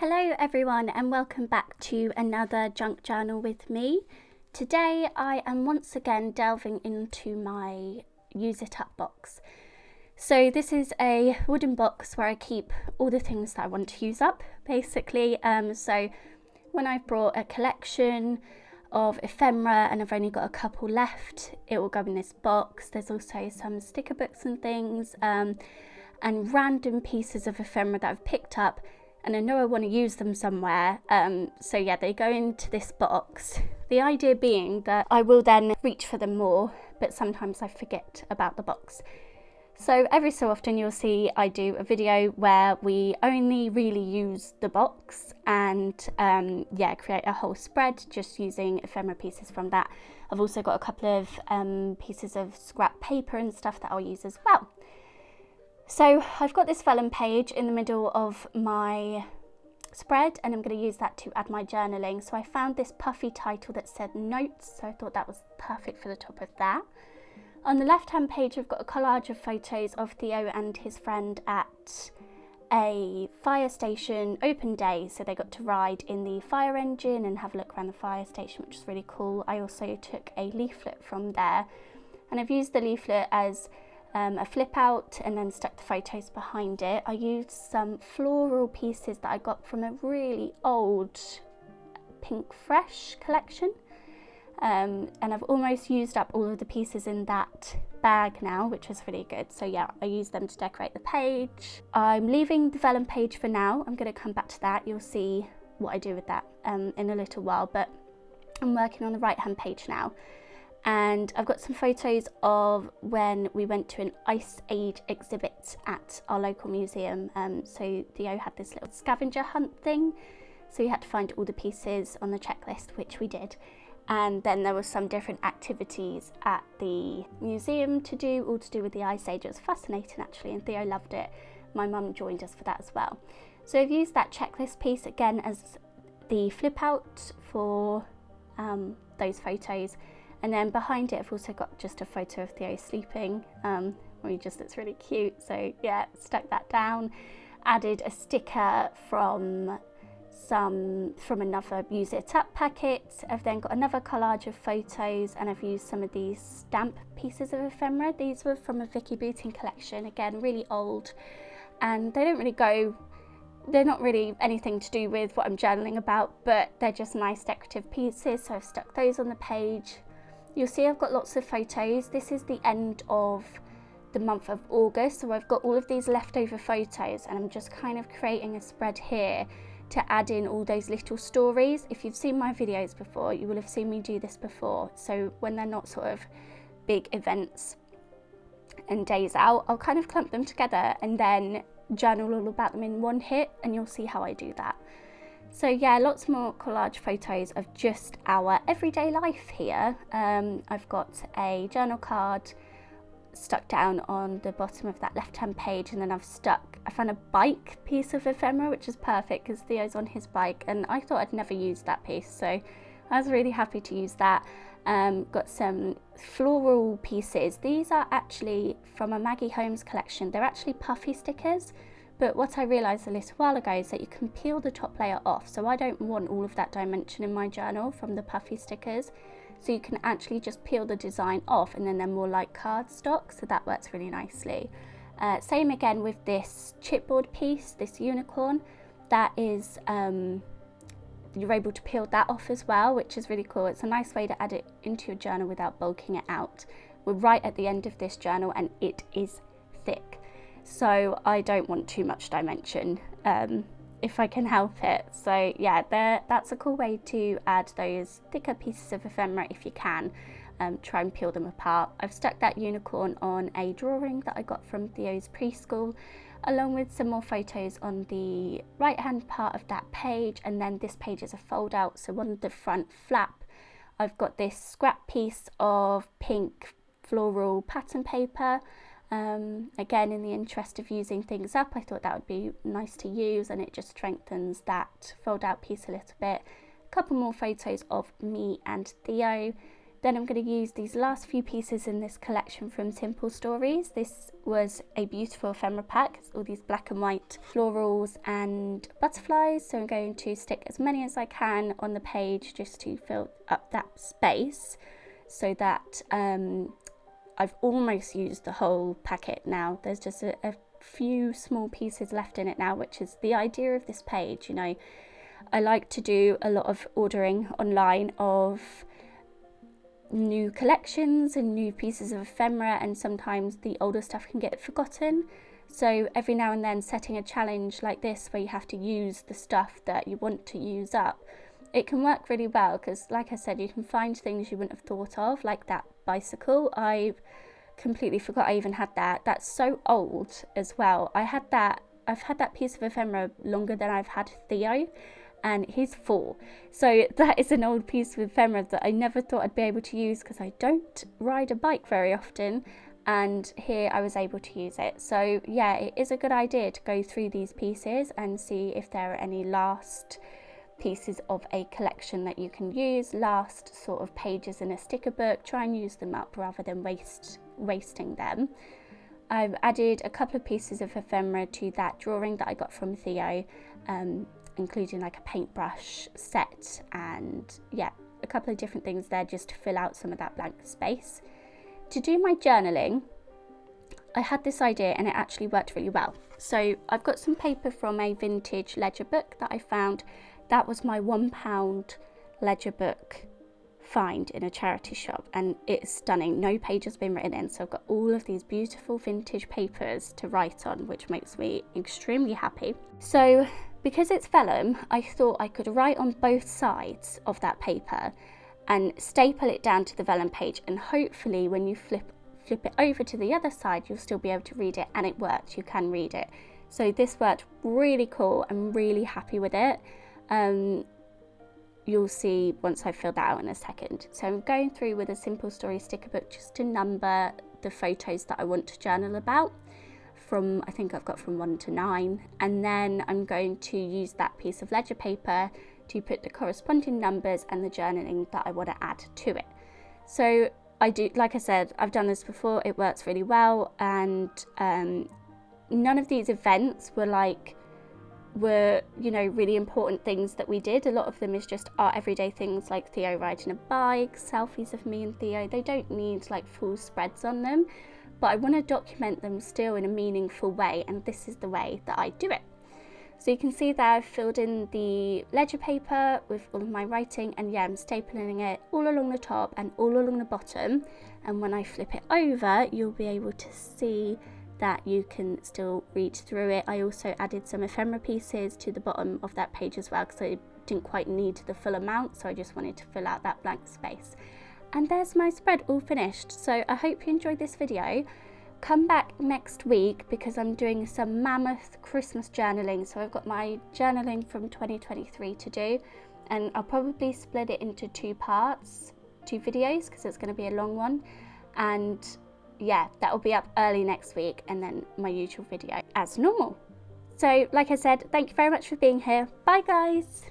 Hello everyone and welcome back to another junk journal with me. Today I am once again delving into my use it up box. So this is a wooden box where I keep all the things that I want to use up basically. So when I've brought a collection of ephemera and I've only got a couple left, it will go in this box. There's also some sticker books and things and random pieces of ephemera that I've picked up, and I know I want to use them somewhere, so yeah, they go into this box. The idea being that I will then reach for them more, but sometimes I forget about the box. So every so often you'll see I do a video where we only really use the box and create a whole spread just using ephemera pieces from that. I've also got a couple of pieces of scrap paper and stuff that I'll use as well. So I've got this vellum page in the middle of my spread and I'm going to use that to add my journaling. So I found this puffy title that said notes, so I thought that was perfect for the top of that. On the left hand page I've got a collage of photos of Theo and his friend at a fire station open day. So they got to ride in the fire engine and have a look around the fire station, which is really cool. I also took a leaflet from there and I've used the leaflet as a flip out and then stuck the photos behind it. I used some floral pieces that I got from a really old Pink Fresh collection, and I've almost used up all of the pieces in that bag now, which is really good. So yeah, I used them to decorate the page. I'm leaving the vellum page for now. I'm going to come back to that. You'll see what I do with that in a little while, but I'm working on the right hand page now. And I've got some photos of when we went to an Ice Age exhibit at our local museum. So Theo had this little scavenger hunt thing, so we had to find all the pieces on the checklist, which we did. And then there were some different activities at the museum to do, all to do with the Ice Age. It was fascinating actually, and Theo loved it. My mum joined us for that as well. So I've used that checklist piece again as the flip out for those photos. And then behind it, I've also got just a photo of Theo sleeping, where he just looks really cute. So yeah, stuck that down. Added a sticker from another Use It Up packet. I've then got another collage of photos, and I've used some of these stamp pieces of ephemera. These were from a Vicky Booting collection, again, really old. And they don't really go, they're not really anything to do with what I'm journaling about, but they're just nice decorative pieces. So I've stuck those on the page. You'll see I've got lots of photos. This is the end of the month of August, so I've got all of these leftover photos and I'm just kind of creating a spread here to add in all those little stories. If you've seen my videos before, you will have seen me do this before. So when they're not sort of big events and days out, I'll kind of clump them together and then journal all about them in one hit, and you'll see how I do that. So yeah, lots more collage photos of just our everyday life here. I've got a journal card stuck down on the bottom of that left hand page, and then I found a bike piece of ephemera, which is perfect because Theo's on his bike and I thought I'd never use that piece, so I was really happy to use that. Got some floral pieces. These are actually from a Maggie Holmes collection. They're actually puffy stickers. But what I realised a little while ago is that you can peel the top layer off, so I don't want all of that dimension in my journal from the puffy stickers. So you can actually just peel the design off and then they're more like cardstock, so that works really nicely. Same again with this chipboard piece, this unicorn. That is, you're able to peel that off as well, which is really cool. It's a nice way to add it into your journal without bulking it out. We're right at the end of this journal and it is thick. So I don't want too much dimension if I can help it. So yeah, that's a cool way to add those thicker pieces of ephemera if you can. Try and peel them apart. I've stuck that unicorn on a drawing that I got from Theo's preschool, along with some more photos on the right hand part of that page. And then this page is a fold out, so on the front flap I've got this scrap piece of pink floral pattern paper. Again, in the interest of using things up, I thought that would be nice to use, and it just strengthens that fold out piece a little bit. A couple more photos of me and Theo. Then I'm going to use these last few pieces in this collection from Simple Stories. This was a beautiful ephemera pack. It's all these black and white florals and butterflies. So I'm going to stick as many as I can on the page just to fill up that space, so that I've almost used the whole packet now. There's just a few small pieces left in it now, which is the idea of this page. You know, I like to do a lot of ordering online of new collections and new pieces of ephemera, and sometimes the older stuff can get forgotten. So every now and then setting a challenge like this where you have to use the stuff that you want to use up, it can work really well, because like I said, you can find things you wouldn't have thought of, like that bicycle. I completely forgot I even had that. That's so old as well. I've had that piece of ephemera longer than I've had Theo, and he's 4. So that is an old piece of ephemera that I never thought I'd be able to use, because I don't ride a bike very often, and here I was able to use it. So yeah, it is a good idea to go through these pieces and see if there are any last pieces of a collection that you can use, last sort of pages in a sticker book. Try and use them up rather than wasting them. I've added a couple of pieces of ephemera to that drawing that I got from Theo, including like a paintbrush set, and yeah, a couple of different things there just to fill out some of that blank space. To do my journaling, I had this idea and it actually worked really well. So I've got some paper from a vintage ledger book that I found. That was my £1 ledger book find in a charity shop, and it's stunning. No page has been written in, so I've got all of these beautiful vintage papers to write on, which makes me extremely happy. So because it's vellum, I thought I could write on both sides of that paper and staple it down to the vellum page, and hopefully when you flip it over to the other side, you'll still be able to read it. And it worked, you can read it. So this worked really cool. I'm really happy with it. You'll see once I've filled that out in a second. So I'm going through with a Simple Story sticker book just to number the photos that I want to journal about. I think I've got from 1 to 9, and then I'm going to use that piece of ledger paper to put the corresponding numbers and the journaling that I want to add to it. So I do, like I said, I've done this before, it works really well, and none of these events were you know, really important things that we did. A lot of them is just our everyday things, like Theo riding a bike, selfies of me and Theo. They don't need like full spreads on them, but I want to document them still in a meaningful way, and this is the way that I do it. So you can see there I've filled in the ledger paper with all of my writing, and yeah, I'm stapling it all along the top and all along the bottom, and when I flip it over you'll be able to see that you can still read through it. I also added some ephemera pieces to the bottom of that page as well, because I didn't quite need the full amount, so I just wanted to fill out that blank space. And there's my spread all finished. So I hope you enjoyed this video. Come back next week because I'm doing some mammoth Christmas journaling. So I've got my journaling from 2023 to do, and I'll probably split it into 2 parts, 2 videos, because it's going to be a long one. And yeah, that will be up early next week, and then my usual video as normal. So like I said, thank you very much for being here. Bye guys.